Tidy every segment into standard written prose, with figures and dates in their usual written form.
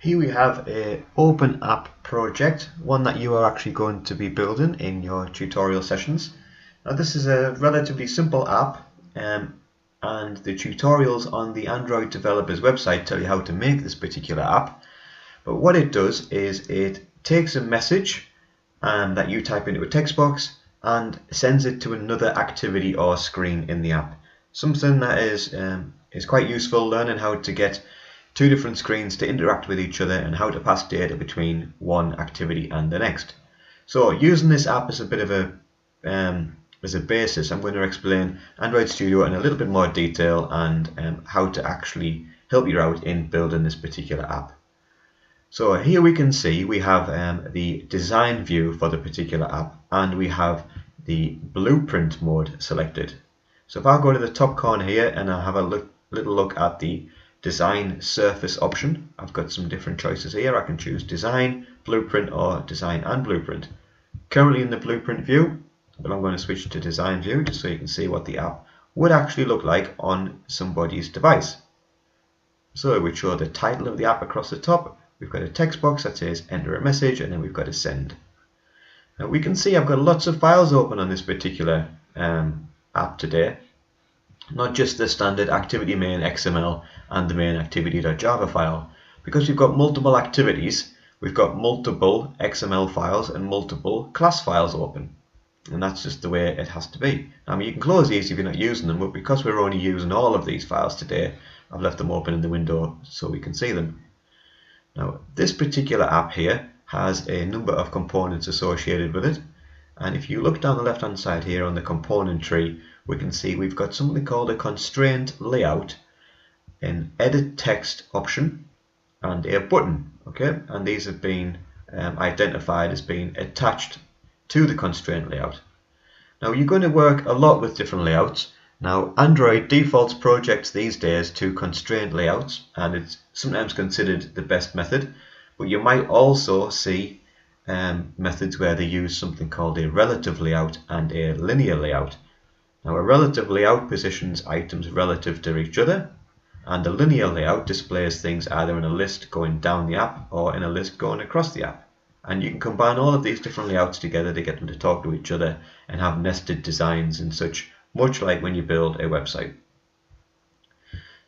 Here we have a open app project, one that you are actually going to be building in your tutorial sessions. Now this is a relatively simple app and the tutorials on the Android developers website tell you how to make this particular app. But what it does is it takes a message that you type into a text box and sends it to another activity or screen in the app. Something that is quite useful, learning how to get two different screens to interact with each other and how to pass data between one activity and the next. So using this app as a bit of as a basis, I'm going to explain Android Studio in a little bit more detail and how to actually help you out in building this particular app. So here we can see we have the design view for the particular app and we have the blueprint mode selected. So if I go to the top corner here and I have a little look at the design surface option, I've got some different choices here. I can choose design, blueprint, or design and blueprint. Currently in the blueprint view, but I'm going to switch to design view just so you can see what the app would actually look like on somebody's device. So it would show the title of the app across the top. We've got a text box that says enter a message, and then we've got a send. Now we can see I've got lots of files open on this particular app today. Not just the standard activity main XML and the main activity.java file. Because we've got multiple activities, we've got multiple XML files and multiple class files open. And that's just the way it has to be. I mean, you can close these if you're not using them, but because we're only using all of these files today, I've left them open in the window so we can see them. Now, this particular app here has a number of components associated with it. And if you look down the left hand side here on the component tree, we can see we've got something called a constraint layout, an edit text option, and a button. Okay, and these have been identified as being attached to the constraint layout. Now you're going to work a lot with different layouts. Now Android defaults projects these days to constraint layouts, and it's sometimes considered the best method, but you might also see methods where they use something called a relative layout and a linear layout. Now a relative layout positions items relative to each other, and a linear layout displays things either in a list going down the app or in a list going across the app. And you can combine all of these different layouts together to get them to talk to each other and have nested designs and such, much like when you build a website.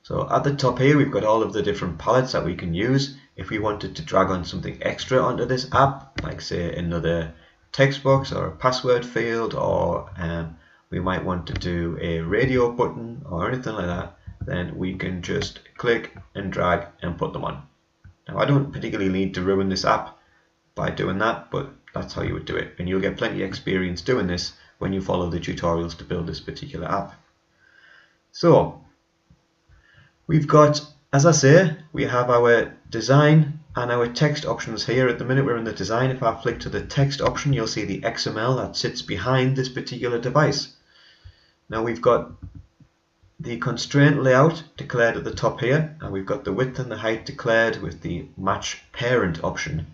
So at the top here we've got all of the different palettes that we can use. If we wanted to drag on something extra onto this app, like say another text box or a password field, or we might want to do a radio button or anything like that, then we can just click and drag and put them on. Now I don't particularly need to ruin this app by doing that, but that's how you would do it, and you'll get plenty of experience doing this when you follow the tutorials to build this particular app. So we've got, as I say, we have our design and our text options here. At the minute we're in the design. If I flick to the text option, you'll see the XML that sits behind this particular device. Now we've got the constraint layout declared at the top here, and we've got the width and the height declared with the match parent option.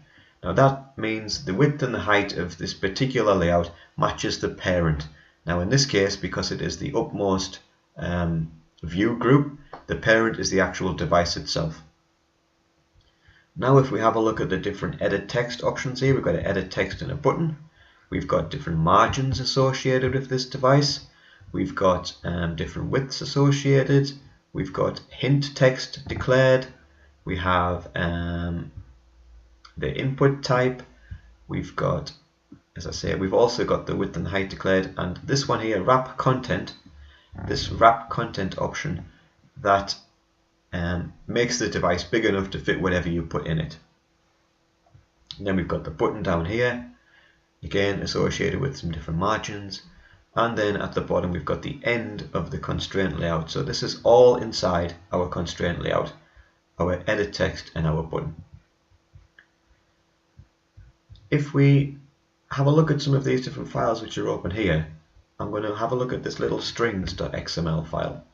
Now that means the width and the height of this particular layout matches the parent. Now in this case, because it is the upmost view group, the parent is the actual device itself. Now if we have a look at the different edit text options here, we've got an edit text and a button. We've got different margins associated with this device. We've got different widths associated. We've got hint text declared. We have the input type. We've got, as I say, we've also got the width and height declared, and this one here, wrap content, this wrap content option that makes the device big enough to fit whatever you put in it. And then we've got the button down here, again associated with some different margins, and then at the bottom we've got the end of the constraint layout. So this is all inside our constraint layout, our edit text and our button. If we have a look at some of these different files which are open here, I'm going to have a look at this little strings.xml file.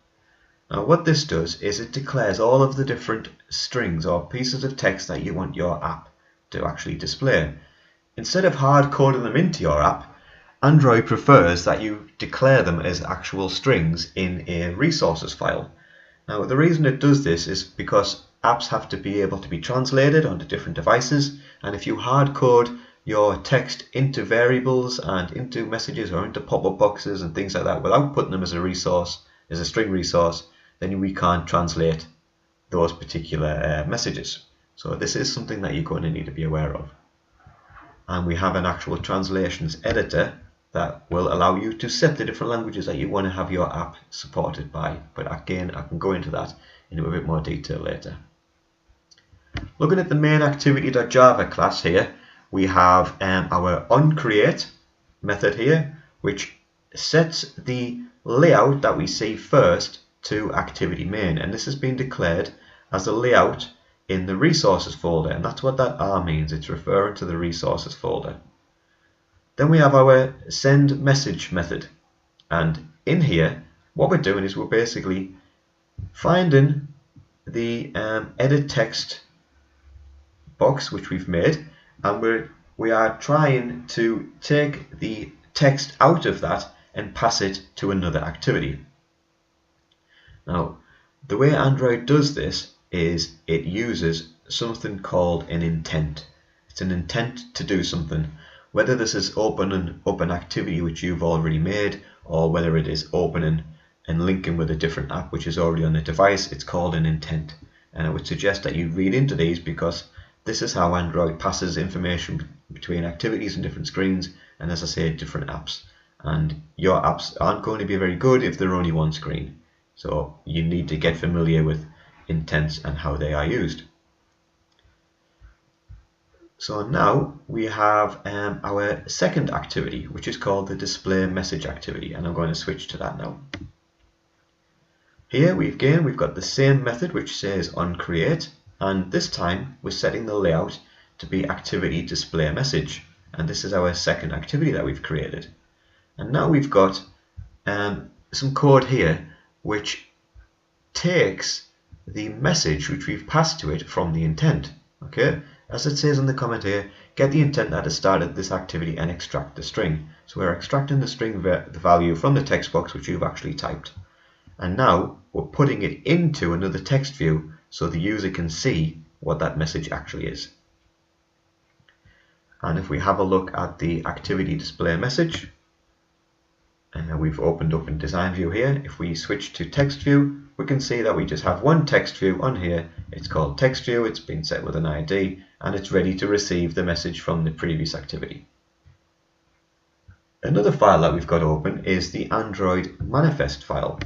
Now what this does is it declares all of the different strings or pieces of text that you want your app to actually display. Instead of hard coding them into your app, Android prefers that you declare them as actual strings in a resources file. Now the reason it does this is because apps have to be able to be translated onto different devices, and if you hard code your text into variables and into messages or into pop-up boxes and things like that without putting them as a resource, as a string resource, then we can't translate those particular messages. So this is something that you're going to need to be aware of. And we have an actual translations editor that will allow you to set the different languages that you want to have your app supported by. But again, I can go into that in a bit more detail later. Looking at the main activity.java class here, we have our onCreate method here, which sets the layout that we see first to activity main, and this has been declared as a layout in the resources folder, and that's what that R means. It's referring to the resources folder. Then we have our send message method, and in here what we're doing is we're basically finding the edit text box which we've made, and we are trying to take the text out of that and pass it to another activity. Now, the way Android does this is it uses something called an intent. It's an intent to do something. Whether this is opening up an activity which you've already made, or whether it is opening and linking with a different app which is already on the device, it's called an intent. And I would suggest that you read into these, because this is how Android passes information between activities and different screens, and as I say, different apps. And your apps aren't going to be very good if they're only one screen. So you need to get familiar with intents and how they are used. So now we have our second activity, which is called the display message activity, and I'm going to switch to that now. Here we've got the same method which says onCreate, and this time we're setting the layout to be activity display message, and this is our second activity that we've created. And now we've got some code here which takes the message which we've passed to it from the intent. Okay, as it says in the comment here, get the intent that has started this activity and extract the string. So we're extracting the string the value from the text box which you've actually typed, and now we're putting it into another text view so the user can see what that message actually is. And if we have a look at the activity display message, we've opened up in design view here. If we switch to text view, we can see that we just have one text view on here. It's called text view, it's been set with an ID, and it's ready to receive the message from the previous activity. Another file that we've got open is the Android manifest file.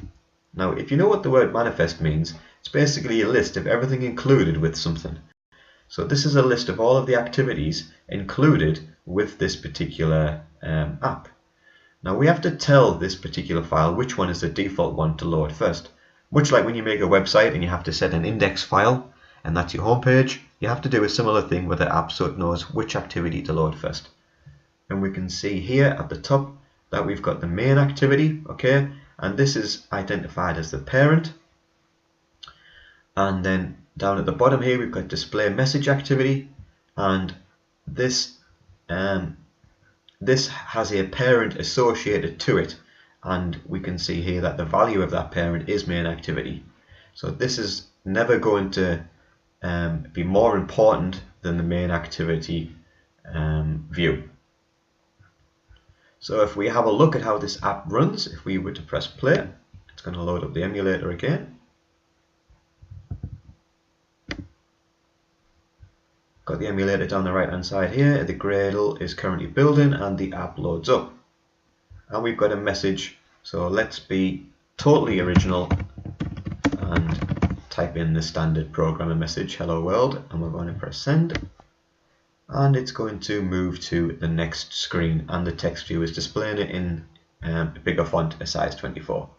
Now, if you know what the word manifest means, it's basically a list of everything included with something. So this is a list of all of the activities included with this particular app. Now we have to tell this particular file which one is the default one to load first. Much like when you make a website and you have to set an index file, and that's your home page, you have to do a similar thing with the app so it knows which activity to load first. And we can see here at the top that we've got the main activity, okay, and this is identified as the parent. And then down at the bottom here we've got display message activity, and this has a parent associated to it, and we can see here that the value of that parent is main activity. So this is never going to be more important than the main activity view. So if we have a look at how this app runs, if we were to press play, it's going to load up the emulator again. Got the emulator down the right hand side here. The Gradle is currently building and the app loads up, and we've got a message. So let's be totally original and type in the standard programmer message, hello world, and we're going to press send, and it's going to move to the next screen, and the text view is displaying it in a bigger font, a size 24.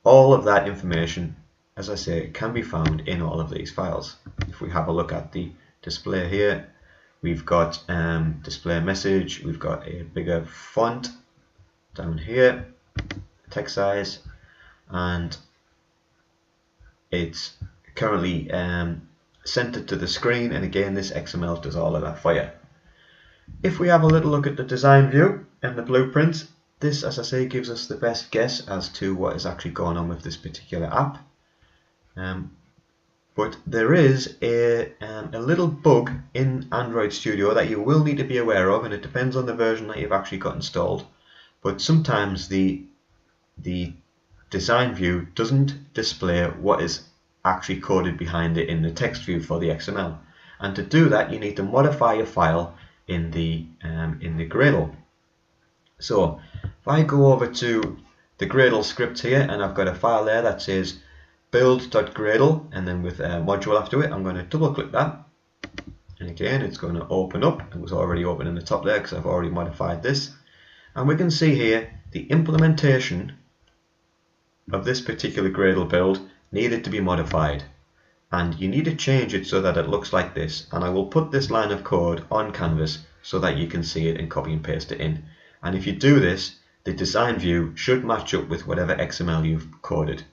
All of that information, as I say, can be found in all of these files. If we have a look at the display here, we've got display message, we've got a bigger font down here, text size, and it's currently centered to the screen, and again this XML does all of that for you. If we have a little look at the design view and the blueprints, this, as I say, gives us the best guess as to what is actually going on with this particular app. But there is a little bug in Android Studio that you will need to be aware of, and it depends on the version that you've actually got installed. But sometimes the design view doesn't display what is actually coded behind it in the text view for the XML. And to do that, you need to modify your file in the Gradle. So if I go over to the Gradle script here, and I've got a file there that says build.gradle, and then with a module after it, I'm going to double click that, and again it's going to open up. It was already open in the top there because I've already modified this, and we can see here the implementation of this particular Gradle build needed to be modified, and you need to change it so that it looks like this. And I will put this line of code on canvas so that you can see it and copy and paste it in. And if you do this, the design view should match up with whatever XML you've coded.